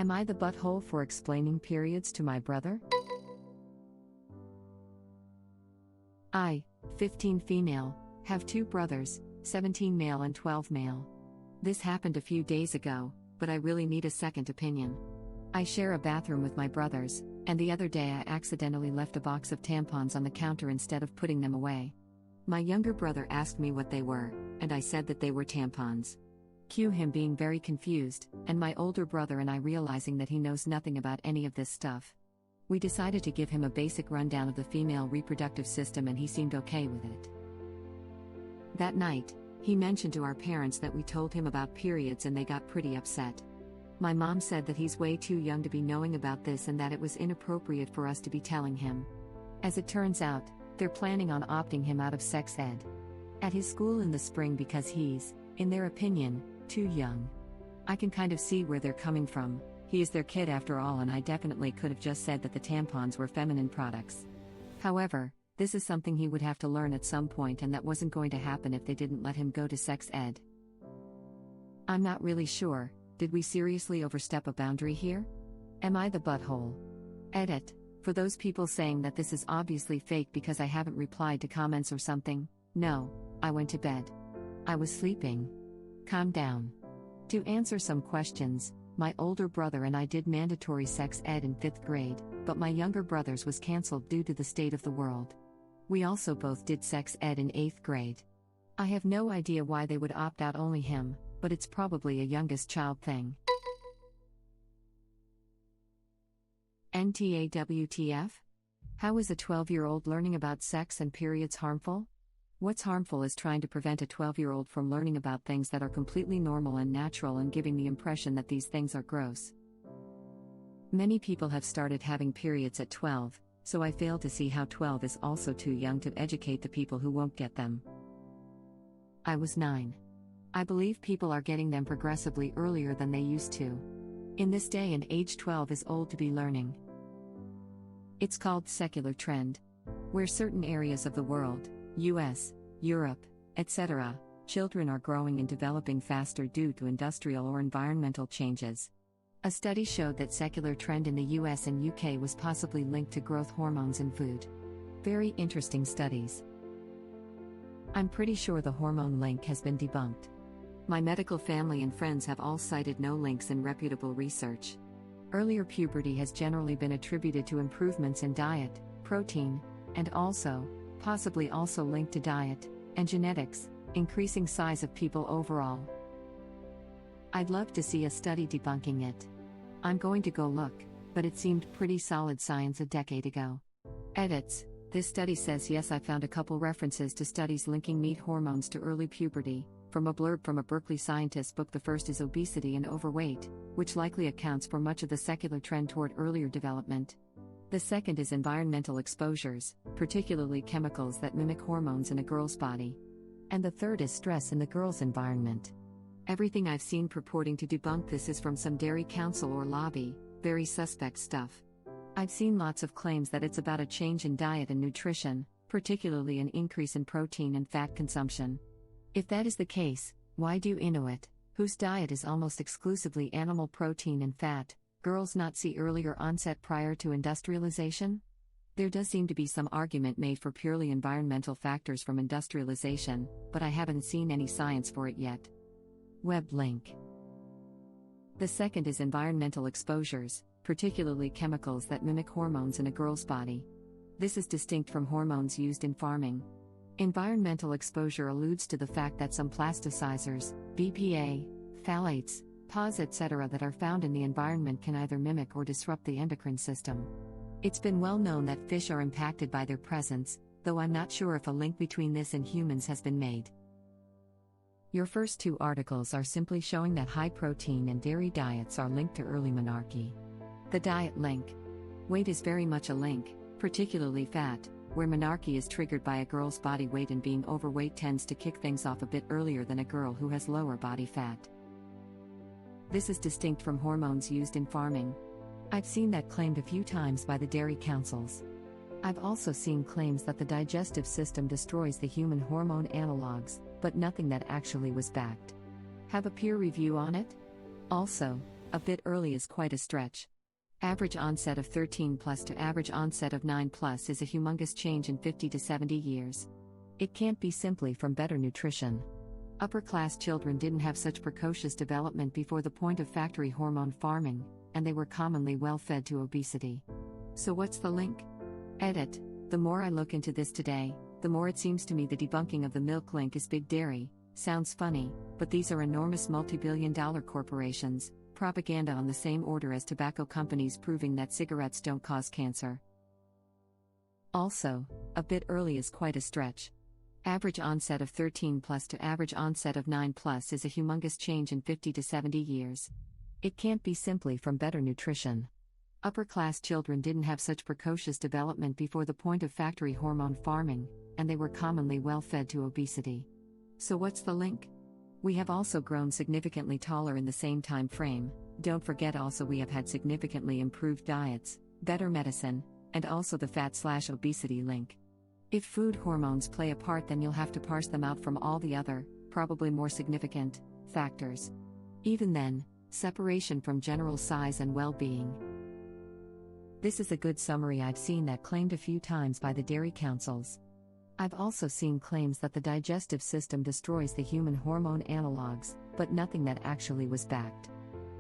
Am I the butthole for explaining periods to my brother? I, 15 female, have 2 brothers, 17 male and 12 male. This happened a few days ago, but I really need a second opinion. I share a bathroom with my brothers, and the other day I accidentally left a box of tampons on the counter instead of putting them away. My younger brother asked me what they were, and I said that they were tampons. Cue him being very confused, and my older brother and I realizing that he knows nothing about any of this stuff. We decided to give him a basic rundown of the female reproductive system and he seemed okay with it. That night, he mentioned to our parents that we told him about periods and they got pretty upset. My mom said that he's way too young to be knowing about this and that it was inappropriate for us to be telling him. As it turns out, they're planning on opting him out of sex ed at his school in the spring because he's, in their opinion, too young. I can kind of see where they're coming from. He is their kid after all, and I definitely could have just said that the tampons were feminine products. However, this is something he would have to learn at some point, and that wasn't going to happen if they didn't let him go to sex ed. I'm not really sure, did we seriously overstep a boundary here? Am I the butthole? Edit. For those people saying that this is obviously fake because I haven't replied to comments or something, no, I went to bed. I was sleeping. Calm down. To answer some questions, my older brother and I did mandatory sex ed in 5th grade, but my younger brother's was cancelled due to the state of the world. We also both did sex ed in 8th grade. I have no idea why they would opt out only him, but it's probably a youngest child thing. NTAWTF? How is a 12-year-old learning about sex and periods harmful? What's harmful is trying to prevent a 12-year-old from learning about things that are completely normal and natural and giving the impression that these things are gross. Many people have started having periods at 12, so I fail to see how 12 is also too young to educate the people who won't get them. I was 9. I believe people are getting them progressively earlier than they used to. In this day and age, 12 is old to be learning. It's called secular trend, where certain areas of the world, US, Europe, etc., children are growing and developing faster due to industrial or environmental changes. A study showed that secular trend in the US and UK was possibly linked to growth hormones in food. Very interesting studies. I'm pretty sure the hormone link has been debunked. My medical family and friends have all cited no links in reputable research. Earlier puberty has generally been attributed to improvements in diet, protein, and possibly also linked to diet and genetics, increasing size of people overall. I'd love to see a study debunking it. I'm going to go look, but it seemed pretty solid science a decade ago. Edits. This study says yes, I found a couple references to studies linking meat hormones to early puberty, from a blurb from a Berkeley scientist book. The first is obesity and overweight, which likely accounts for much of the secular trend toward earlier development. The second is environmental exposures, particularly chemicals that mimic hormones in a girl's body. And the third is stress in the girl's environment. Everything I've seen purporting to debunk this is from some dairy council or lobby, very suspect stuff. I've seen lots of claims that it's about a change in diet and nutrition, particularly an increase in protein and fat consumption. If that is the case, why do Inuit, whose diet is almost exclusively animal protein and fat, girls not see earlier onset prior to industrialization? There does seem to be some argument made for purely environmental factors from industrialization, but I haven't seen any science for it yet. Web link. The second is environmental exposures, particularly chemicals that mimic hormones in a girl's body. This is distinct from hormones used in farming. Environmental exposure alludes to the fact that some plasticizers, BPA, phthalates, PAWs, etc. that are found in the environment can either mimic or disrupt the endocrine system. It's been well known that fish are impacted by their presence, though I'm not sure if a link between this and humans has been made. Your first 2 articles are simply showing that high protein and dairy diets are linked to early menarche. The diet link. Weight is very much a link, particularly fat, where menarche is triggered by a girl's body weight, and being overweight tends to kick things off a bit earlier than a girl who has lower body fat. This is distinct from hormones used in farming. I've seen that claimed a few times by the dairy councils. I've also seen claims that the digestive system destroys the human hormone analogs, but nothing that actually was backed. Have a peer review on it? Also, A bit early is quite a stretch. Average onset of 13 plus to average onset of 9 plus is a humongous change in 50 to 70 years. It can't be simply from better nutrition. Upper-class children didn't have such precocious development before the point of factory hormone farming, and they were commonly well-fed to obesity. So what's the link? Edit. The more I look into this today, the more it seems to me the debunking of the milk link is big dairy. Sounds funny, but these are enormous multi-billion-dollar corporations, propaganda on the same order as tobacco companies proving that cigarettes don't cause cancer. Also, a bit early is quite a stretch. Average onset of 13 plus to average onset of 9 plus is a humongous change in 50 to 70 years. It can't be simply from better nutrition. Upper-class children didn't have such precocious development before the point of factory hormone farming, and they were commonly well-fed to obesity. So what's the link? We have also grown significantly taller in the same time frame. Don't forget also we have had significantly improved diets, better medicine, and also the fat/obesity link. If food hormones play a part, then you'll have to parse them out from all the other, probably more significant, factors. Even then, separation from general size and well-being. This is a good summary I've seen that claimed a few times by the dairy councils. I've also seen claims that the digestive system destroys the human hormone analogs, but nothing that actually was backed.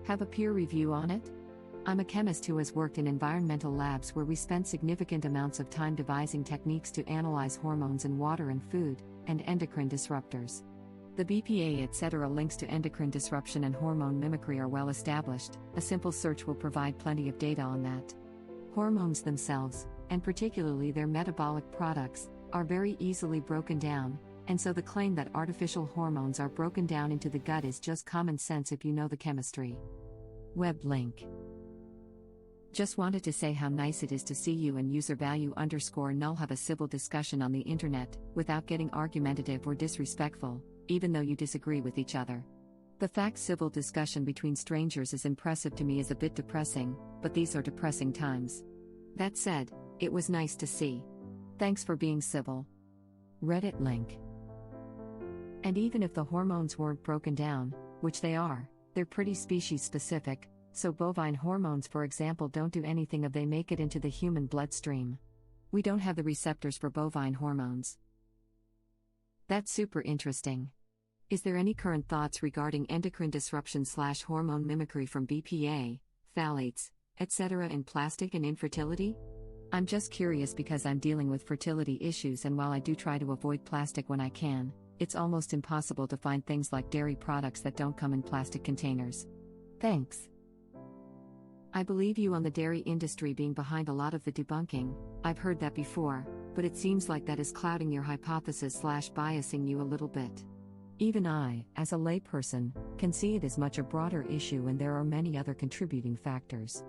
Have a peer review on it? I'm a chemist who has worked in environmental labs where we spent significant amounts of time devising techniques to analyze hormones in water and food, and endocrine disruptors. The BPA etc. links to endocrine disruption and hormone mimicry are well established. A simple search will provide plenty of data on that. Hormones themselves, and particularly their metabolic products, are very easily broken down, and so the claim that artificial hormones are broken down into the gut is just common sense if you know the chemistry. Web link. Just wanted to say how nice it is to see you and user_value_null have a civil discussion on the internet, without getting argumentative or disrespectful, even though you disagree with each other. The fact civil discussion between strangers is impressive to me is a bit depressing, but these are depressing times. That said, it was nice to see. Thanks for being civil. Reddit link. And even if the hormones weren't broken down, which they are, they're pretty species specific, so bovine hormones for example don't do anything if they make it into the human bloodstream. We don't have the receptors for bovine hormones. That's super interesting. Is there any current thoughts regarding endocrine disruption/hormone mimicry from BPA, phthalates, etc. in plastic and infertility? I'm just curious because I'm dealing with fertility issues, and while I do try to avoid plastic when I can, it's almost impossible to find things like dairy products that don't come in plastic containers. Thanks. I believe you on the dairy industry being behind a lot of the debunking. I've heard that before, but it seems like that is clouding your hypothesis/biasing you a little bit. Even I, as a layperson, can see it as much a broader issue, and there are many other contributing factors.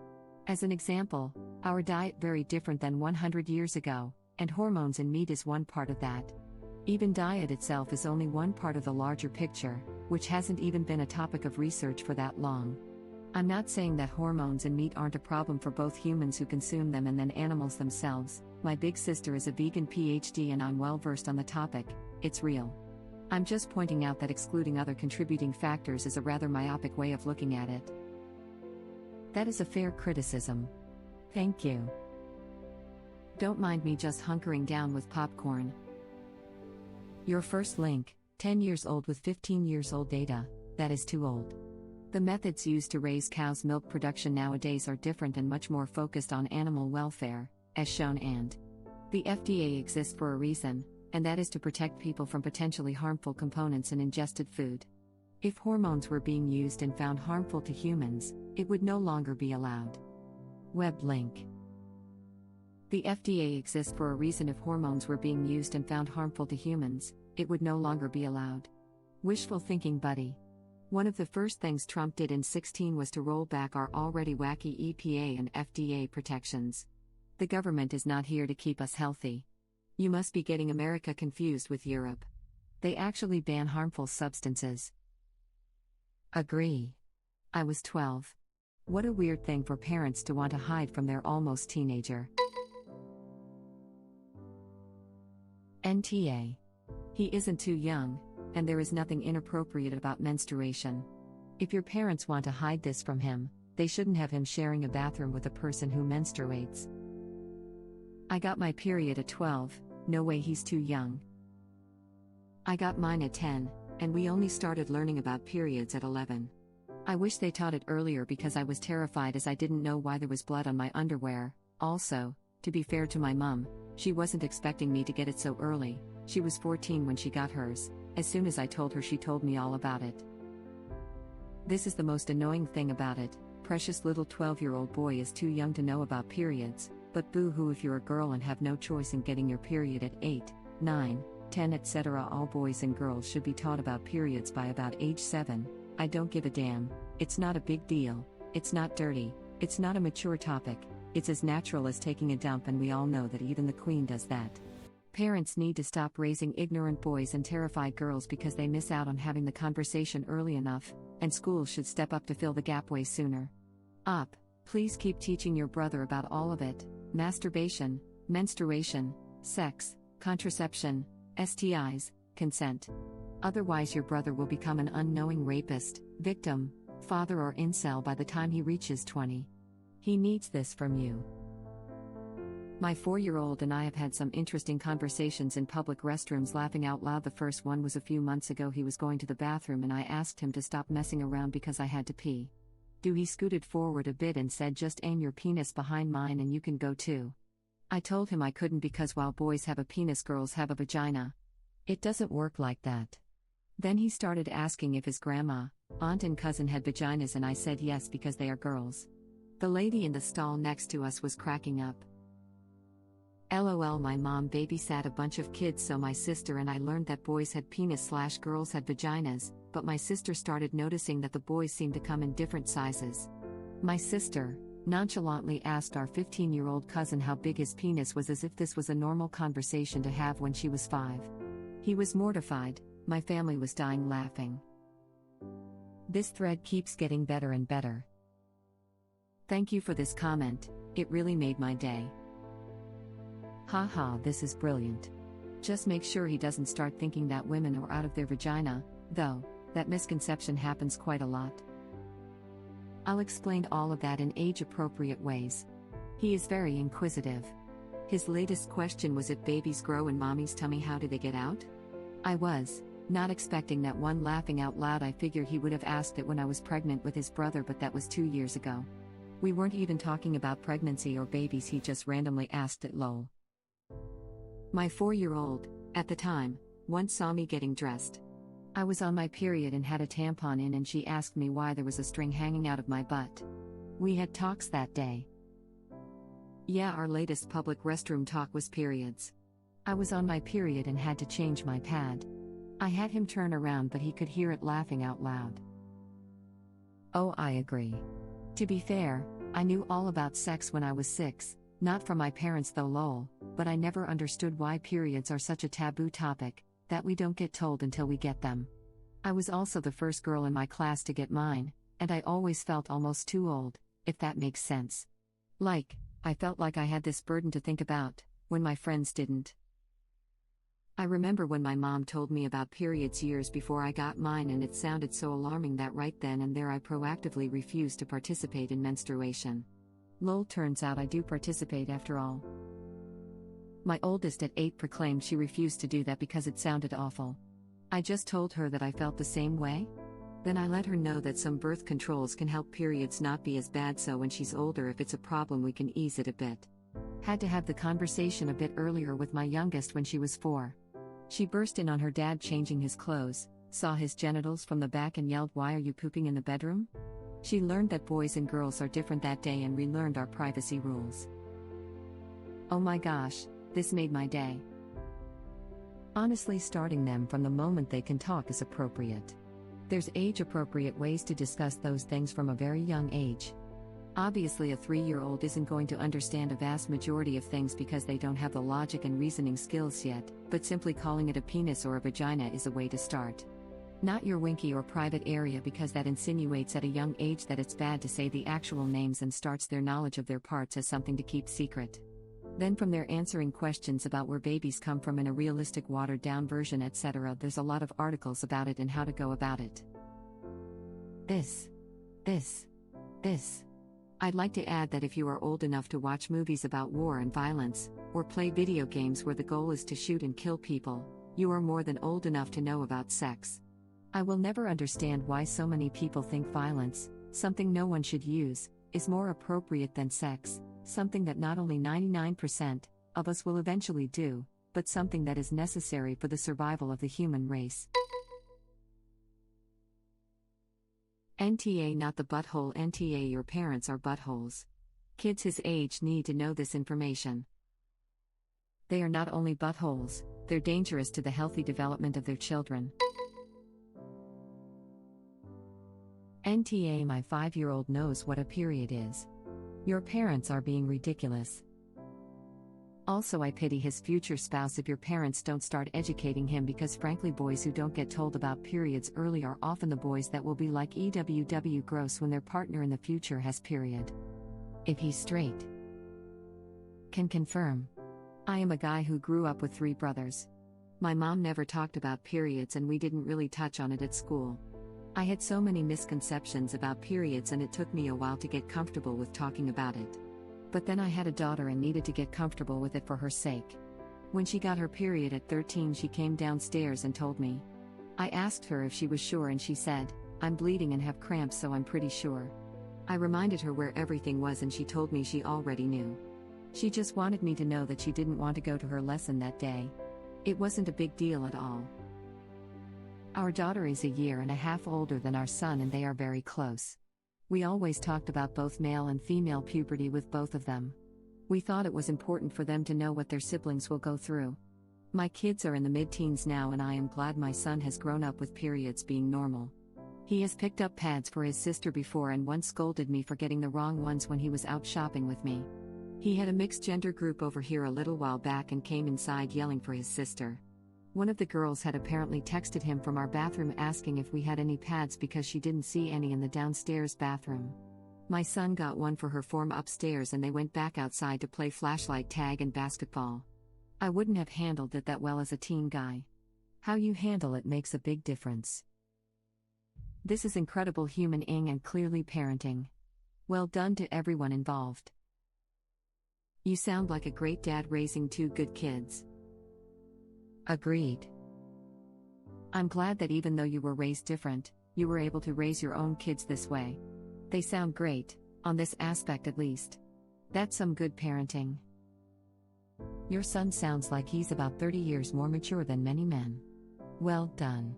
As an example, our diet very different than 100 years ago, and hormones in meat is one part of that. Even diet itself is only one part of the larger picture, which hasn't even been a topic of research for that long. I'm not saying that hormones in meat aren't a problem for both humans who consume them and then animals themselves. My big sister is a vegan PhD and I'm well versed on the topic. It's real. I'm just pointing out that excluding other contributing factors is a rather myopic way of looking at it. That is a fair criticism. Thank you. Don't mind me just hunkering down with popcorn. Your first link, 10 years old with 15 years old data, that is too old. The methods used to raise cows' milk production nowadays are different and much more focused on animal welfare, as shown, and the FDA exists for a reason, and that is to protect people from potentially harmful components in ingested food. If hormones were being used and found harmful to humans, it would no longer be allowed. Web link. The FDA exists for a reason. If hormones were being used and found harmful to humans, it would no longer be allowed. Wishful thinking, buddy. One of the first things Trump did in 2016 was to roll back our already wacky EPA and FDA protections. The government is not here to keep us healthy. You must be getting America confused with Europe. They actually ban harmful substances. Agree. I was 12. What a weird thing for parents to want to hide from their almost teenager. NTA. He isn't too young, and there is nothing inappropriate about menstruation. If your parents want to hide this from him, they shouldn't have him sharing a bathroom with a person who menstruates. I got my period at 12, no way he's too young. I got mine at 10, and we only started learning about periods at 11. I wish they taught it earlier because I was terrified as I didn't know why there was blood on my underwear. Also, to be fair to my mum, she wasn't expecting me to get it so early. She was 14 when she got hers. As soon as I told her, she told me all about it. This is the most annoying thing about it. Precious little 12-year-old boy is too young to know about periods, but boo-hoo if you're a girl and have no choice in getting your period at 8, 9, 10 etc. All boys and girls should be taught about periods by about age 7. I don't give a damn. It's not a big deal. It's not dirty. It's not a mature topic. It's as natural as taking a dump, and we all know that even the queen does that. Parents need to stop raising ignorant boys and terrified girls because they miss out on having the conversation early enough, and schools should step up to fill the gap way sooner. Please keep teaching your brother about all of it: masturbation, menstruation, sex, contraception, STIs, consent. Otherwise your brother will become an unknowing rapist, victim, father or incel by the time he reaches 20. He needs this from you. My 4-year-old and I have had some interesting conversations in public restrooms, laughing out loud. The first one was a few months ago. He was going to the bathroom and I asked him to stop messing around because I had to pee. He scooted forward a bit and said, "Just aim your penis behind mine and you can go too." I told him I couldn't because while boys have a penis, girls have a vagina. It doesn't work like that. Then he started asking if his grandma, aunt and cousin had vaginas, and I said yes because they are girls. The lady in the stall next to us was cracking up. LOL. My mom babysat a bunch of kids, so my sister and I learned that boys had penis/girls had vaginas, but my sister started noticing that the boys seemed to come in different sizes. My sister nonchalantly asked our 15-year-old cousin how big his penis was, as if this was a normal conversation to have when she was 5. He was mortified. My family was dying laughing. This thread keeps getting better and better. Thank you for this comment, it really made my day. Haha, this is brilliant. Just make sure he doesn't start thinking that women are out of their vagina, though, that misconception happens quite a lot. I'll explain all of that in age-appropriate ways. He is very inquisitive. His latest question was, if babies grow in mommy's tummy, how do they get out? I was not expecting that one. Laughing out loud, I figured he would have asked it when I was pregnant with his brother, but that was 2 years ago. We weren't even talking about pregnancy or babies, he just randomly asked it, lol. My 4-year-old, at the time, once saw me getting dressed. I was on my period and had a tampon in, and she asked me why there was a string hanging out of my butt. We had talks that day. Yeah, our latest public restroom talk was periods. I was on my period and had to change my pad. I had him turn around, but he could hear it laughing out loud. Oh, I agree. To be fair, I knew all about sex when I was 6, not from my parents though, lol, but I never understood why periods are such a taboo topic, that we don't get told until we get them. I was also the first girl in my class to get mine, and I always felt almost too old, if that makes sense. Like, I felt like I had this burden to think about, when my friends didn't. I remember when my mom told me about periods years before I got mine, and it sounded so alarming that right then and there I proactively refused to participate in menstruation. Lol, turns out I do participate after all. My oldest at 8 proclaimed she refused to do that because it sounded awful. I just told her that I felt the same way. Then I let her know that some birth controls can help periods not be as bad, so when she's older, if it's a problem, we can ease it a bit. Had to have the conversation a bit earlier with my youngest when she was 4. She burst in on her dad changing his clothes, saw his genitals from the back and yelled, "Why are you pooping in the bedroom?" She learned that boys and girls are different that day and relearned our privacy rules. Oh my gosh, this made my day. Honestly, starting them from the moment they can talk is appropriate. There's age-appropriate ways to discuss those things from a very young age. Obviously, a 3-year-old isn't going to understand a vast majority of things because they don't have the logic and reasoning skills yet, but simply calling it a penis or a vagina is a way to start. Not your winky or private area, because that insinuates at a young age that it's bad to say the actual names and starts their knowledge of their parts as something to keep secret. Then from there, answering questions about where babies come from in a realistic watered-down version, etc. There's a lot of articles about it and how to go about it. this, this, this. I'd like to add that if you are old enough to watch movies about war and violence, or play video games where the goal is to shoot and kill people, you are more than old enough to know about sex. I will never understand why so many people think violence, something no one should use, is more appropriate than sex, something that not only 99% of us will eventually do, but something that is necessary for the survival of the human race. NTA not the butthole. NTA your parents are buttholes. Kids his age need to know this information. They are not only buttholes, they're dangerous to the healthy development of their children. NTA my 5-year-old knows what a period is. Your parents are being ridiculous. Also, I pity his future spouse if your parents don't start educating him, because frankly boys who don't get told about periods early are often the boys that will be like EWW gross when their partner in the future has period. If he's straight. Can confirm. I am a guy who grew up with 3 brothers. My mom never talked about periods and we didn't really touch on it at school. I had so many misconceptions about periods and it took me a while to get comfortable with talking about it. But then I had a daughter and needed to get comfortable with it for her sake. When she got her period at 13, she came downstairs and told me. I asked her if she was sure and she said, "I'm bleeding and have cramps, so I'm pretty sure." I reminded her where everything was and she told me she already knew. She just wanted me to know that she didn't want to go to her lesson that day. It wasn't a big deal at all. Our daughter is a year and a half older than our son and they are very close. We always talked about both male and female puberty with both of them. We thought it was important for them to know what their siblings will go through. My kids are in the mid-teens now and I am glad my son has grown up with periods being normal. He has picked up pads for his sister before and once scolded me for getting the wrong ones when he was out shopping with me. He had a mixed gender group over here a little while back and came inside yelling for his sister. One of the girls had apparently texted him from our bathroom asking if we had any pads because she didn't see any in the downstairs bathroom. My son got one for her from upstairs and they went back outside to play flashlight tag and basketball. I wouldn't have handled it that well as a teen guy. How you handle it makes a big difference. This is incredible human-ing and clearly parenting. Well done to everyone involved. You sound like a great dad raising 2 good kids. Agreed. I'm glad that even though you were raised different, you were able to raise your own kids this way. They sound great, on this aspect at least. That's some good parenting. Your son sounds like he's about 30 years more mature than many men. Well done.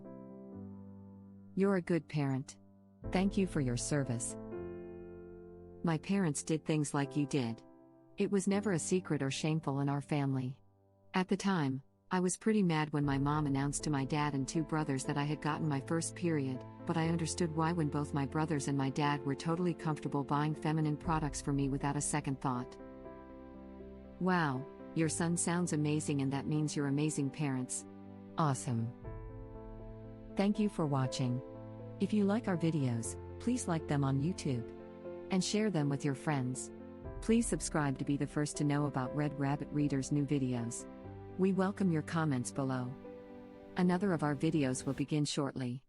You're a good parent. Thank you for your service. My parents did things like you did. It was never a secret or shameful in our family. At the time, I was pretty mad when my mom announced to my dad and 2 brothers that I had gotten my first period, but I understood why when both my brothers and my dad were totally comfortable buying feminine products for me without a second thought. Wow, your son sounds amazing and that means you're amazing parents. Awesome. Thank you for watching. If you like our videos, please like them on YouTube. And share them with your friends. Please subscribe to be the first to know about Red Rabbit Reader's new videos. We welcome your comments below. Another of our videos will begin shortly.